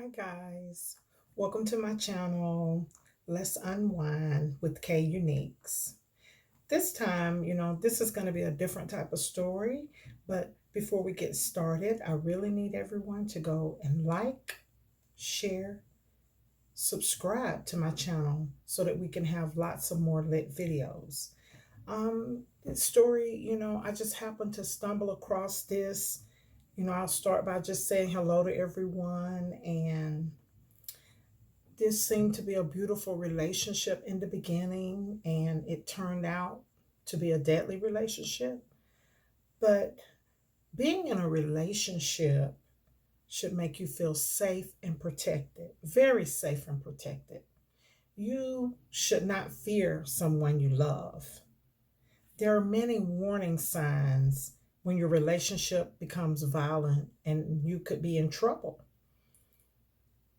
Hi guys, welcome to my channel. Let's unwind with K Uniques. This time, this is going to be a different type of story, but before we get started, I really need everyone to go and like, share, subscribe to my channel so that we can have lots of more lit videos. This story, I just happened to stumble across this. I'll start by just saying hello to everyone, and this seemed to be a beautiful relationship in the beginning, and it turned out to be a deadly relationship. But being in a relationship should make you feel safe and protected, very safe and protected. You should not fear someone you love. There are many warning signs when your relationship becomes violent and you could be in trouble.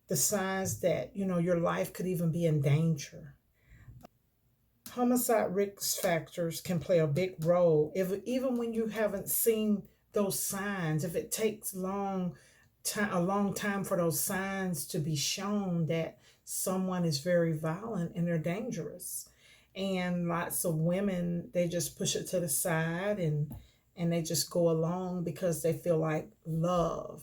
The signs that, your life could even be in danger. Homicide risk factors can play a big role if even when you haven't seen those signs, if it takes a long time for those signs to be shown that someone is very violent and they're dangerous. And lots of women, they just push it to the side, and they just go along because they feel like love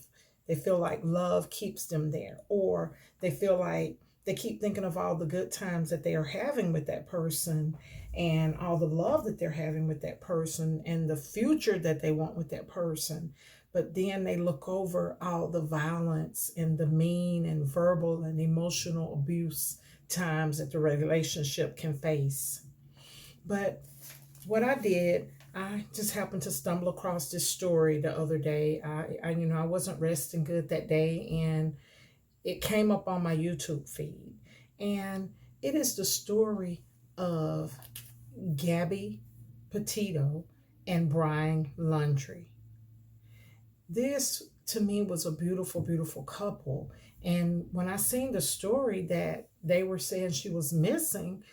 keeps them there, or they feel like they keep thinking of all the good times that they are having with that person, and all the love that they're having with that person, and the future that they want with that person. But then they look over all the violence and the mean and verbal and emotional abuse times that the relationship can face. But what I did, I just happened to stumble across this story the other day. I wasn't resting good that day, and it came up on my YouTube feed. And it is the story of Gabby, Petito, and Brian Laundrie. This to me was a beautiful, beautiful couple. And when I seen the story that they were saying she was missing,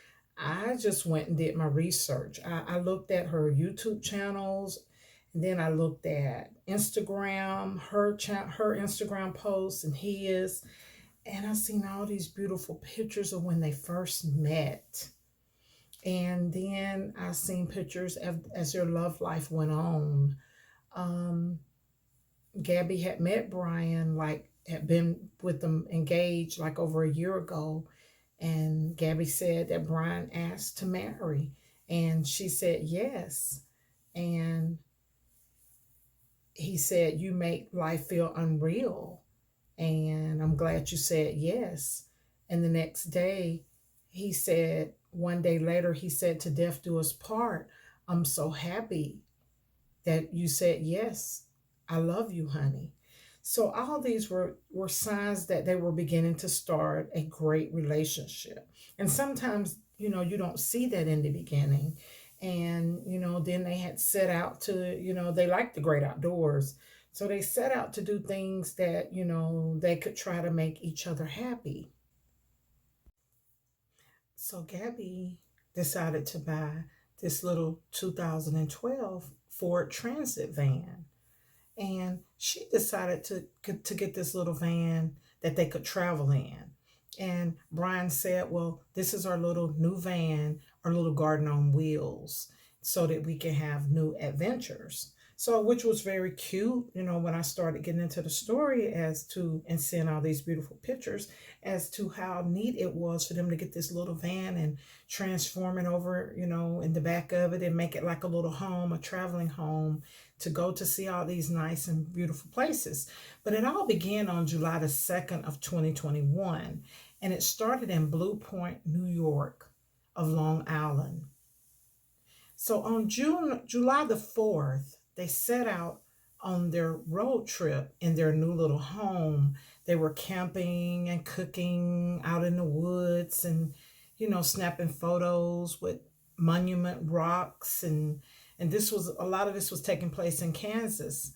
I just went and did my research. I looked at her YouTube channels, and then I looked at Instagram, her Instagram posts and his, and I seen all these beautiful pictures of when they first met. And then I seen pictures as their love life went on. Um, Gabby had met Brian, like had been with them engaged like over a year ago. And Gabby said that Brian asked to marry, and she said yes. And he said, "You make life feel unreal, and I'm glad you said yes." And the next day, he said, one day later, he said, "To death do us part. I'm so happy that you said yes. I love you, honey." So all these were signs that they were beginning to start a great relationship. And sometimes, you don't see that in the beginning. And, then they had set out to, they like the great outdoors. So they set out to do things that, they could try to make each other happy. So Gabby decided to buy this little 2012 Ford Transit van. And she decided to get this little van that they could travel in. And Brian said, "Well, this is our little new van, our little garden on wheels, so that we can have new adventures." So, which was very cute, when I started getting into the story and seeing all these beautiful pictures as to how neat it was for them to get this little van and transform it over, in the back of it and make it like a little home, a traveling home, to go to see all these nice and beautiful places. But it all began on July the 2nd of 2021, and it started in Blue Point, New York of Long Island. So on July the 4th, they set out on their road trip in their new little home. They were camping and cooking out in the woods, and, snapping photos with monument rocks, and this was a lot of this was taking place in Kansas.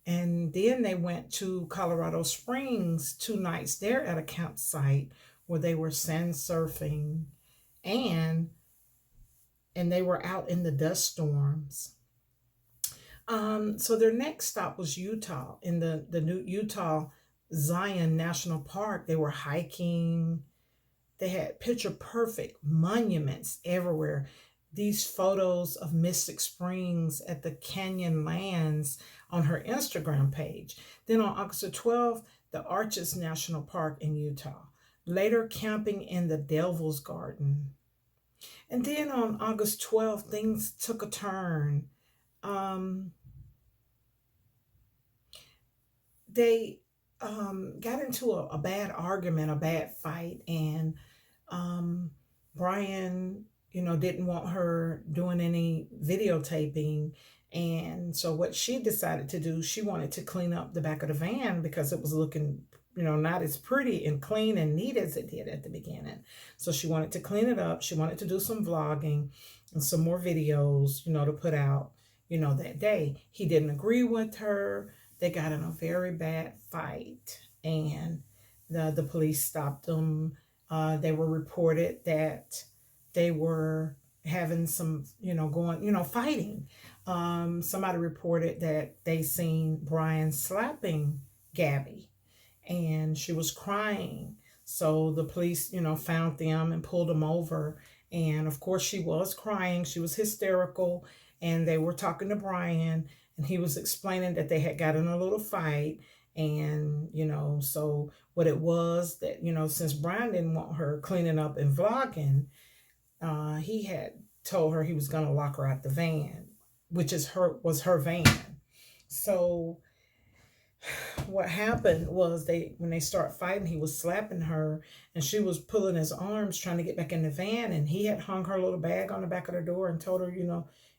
And then they went to Colorado Springs 2 nights there at a campsite where they were sand surfing, and they were out in the dust storms. So their next stop was Utah. In the new Utah, Zion National Park. They were hiking. They had picture perfect monuments everywhere. These photos of Mystic Springs at the Canyon Lands on her Instagram page. Then on August the 12th, the Arches National Park in Utah. Later, camping in the Devil's Garden. And then on August 12th, things took a turn. They got into a bad argument, a bad fight, and Brian, didn't want her doing any videotaping. And so what she decided to do, she wanted to clean up the back of the van because it was looking, not as pretty and clean and neat as it did at the beginning. So she wanted to clean it up. She wanted to do some vlogging and some more videos, to put out, that day. He didn't agree with her. They got in a very bad fight, and the police stopped them. They were reported that they were having some, fighting. Somebody reported that they seen Brian slapping Gabby, and she was crying. So the police, found them and pulled them over. And of course, she was crying. She was hysterical. And they were talking to Brian, and he was explaining that they had gotten a little fight. And, so what it was that, since Brian didn't want her cleaning up and vlogging, he had told her he was going to lock her out the van, which was her van. So what happened was when they start fighting, he was slapping her, and she was pulling his arms trying to get back in the van, and he had hung her little bag on the back of the door and told her,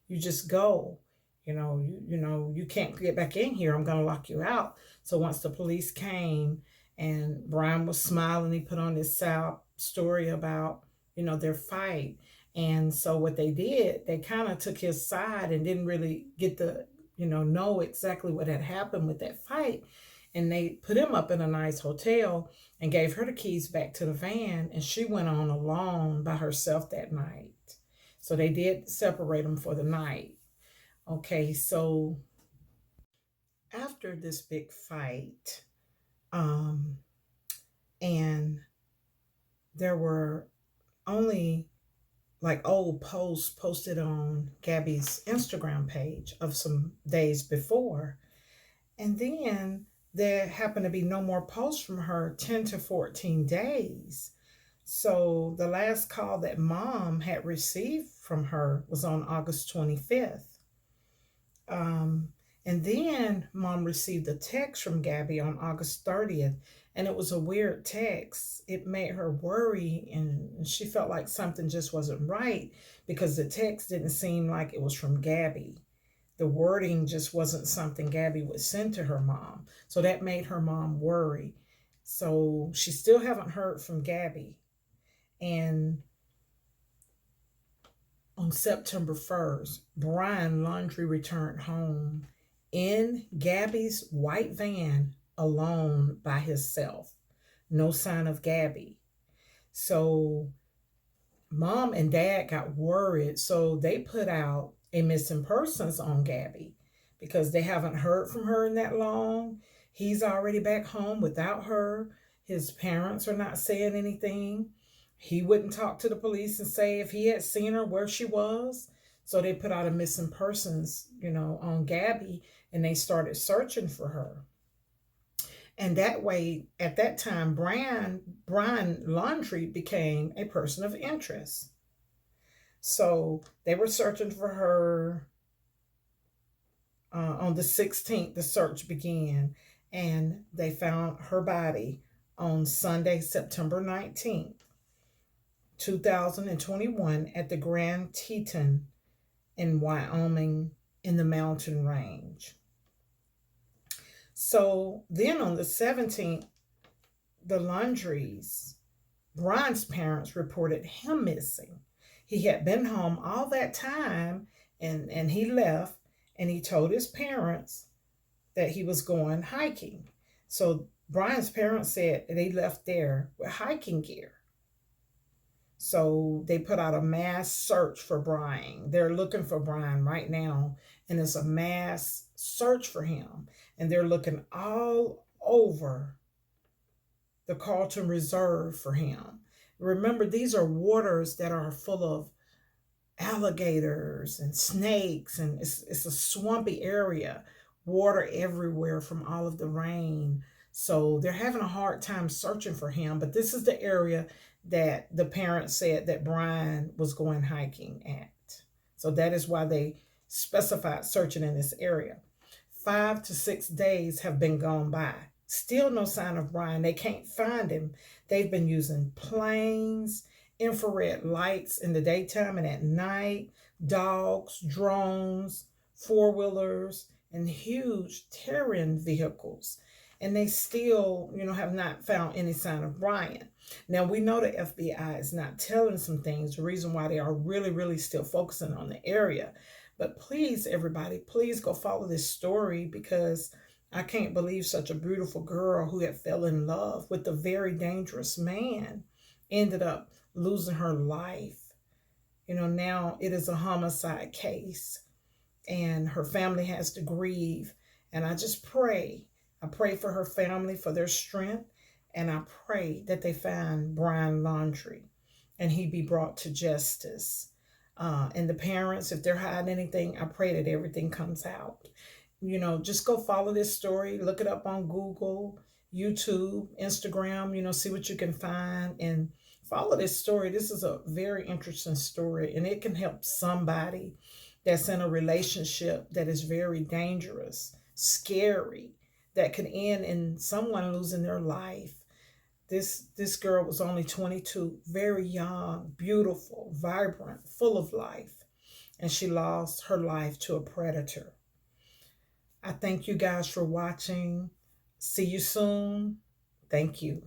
you just go, you can't get back in here. I'm going to lock you out. So once the police came and Brian was smiling, he put on this sad story about, their fight. And so what they did, they kind of took his side and didn't really get to, know exactly what had happened with that fight. And they put him up in a nice hotel and gave her the keys back to the van. And she went on alone by herself that night. So they did separate them for the night. Okay, so after this big fight, and there were only like old posts posted on Gabby's Instagram page of some days before. And then there happened to be no more posts from her 10 to 14 days. So the last call that Mom had received from her was on August 25th. And then Mom received a text from Gabby on August 30th. And it was a weird text. It made her worry, and she felt like something just wasn't right because the text didn't seem like it was from Gabby. The wording just wasn't something Gabby would send to her mom. So that made her mom worry. So she still haven't heard from Gabby. And on September 1st, Brian Laundrie returned home in Gabby's white van alone by himself. No sign of Gabby. So Mom and Dad got worried. So they put out a missing persons on Gabby because they haven't heard from her in that long. He's already back home without her. His parents are not saying anything. He wouldn't talk to the police and say if he had seen her, where she was. So they put out a missing persons, on Gabby, and they started searching for her. And that way, at that time, Brian Laundrie became a person of interest. So they were searching for her. On the 16th, the search began, and they found her body on Sunday, September 19th, 2021, at the Grand Teton in Wyoming in the mountain range. So then on the 17th, the Laundries, Brian's parents, reported him missing. He had been home all that time, and he left, and he told his parents that he was going hiking. So Brian's parents said that he left there with hiking gear. So they put out a mass search for Brian. They're looking for Brian right now, and it's a mass search for him. And they're looking all over the Carlton Reserve for him. Remember, these are waters that are full of alligators and snakes, and it's a swampy area, water everywhere from all of the rain. So they're having a hard time searching for him, but this is the area that the parents said that Brian was going hiking at. So that is why they specified searching in this area. 5 to 6 days have been gone by. Still no sign of Brian. They can't find him. They've been using planes, infrared lights in the daytime and at night, dogs, drones, four-wheelers, and huge terrain vehicles. And they still, have not found any sign of Brian. Now, we know the FBI is not telling some things, the reason why they are really, really still focusing on the area. But please, everybody, please go follow this story, because I can't believe such a beautiful girl who had fell in love with a very dangerous man ended up losing her life. Now it is a homicide case and her family has to grieve. And I just pray. I pray for her family, for their strength. And I pray that they find Brian Laundrie and he be brought to justice. And the parents, if they're hiding anything, I pray that everything comes out. Just go follow this story. Look it up on Google, YouTube, Instagram, see what you can find and follow this story. This is a very interesting story, and it can help somebody that's in a relationship that is very dangerous, scary, that can end in someone losing their life. This girl was only 22, very young, beautiful, vibrant, full of life, and she lost her life to a predator. I thank you guys for watching. See you soon. Thank you.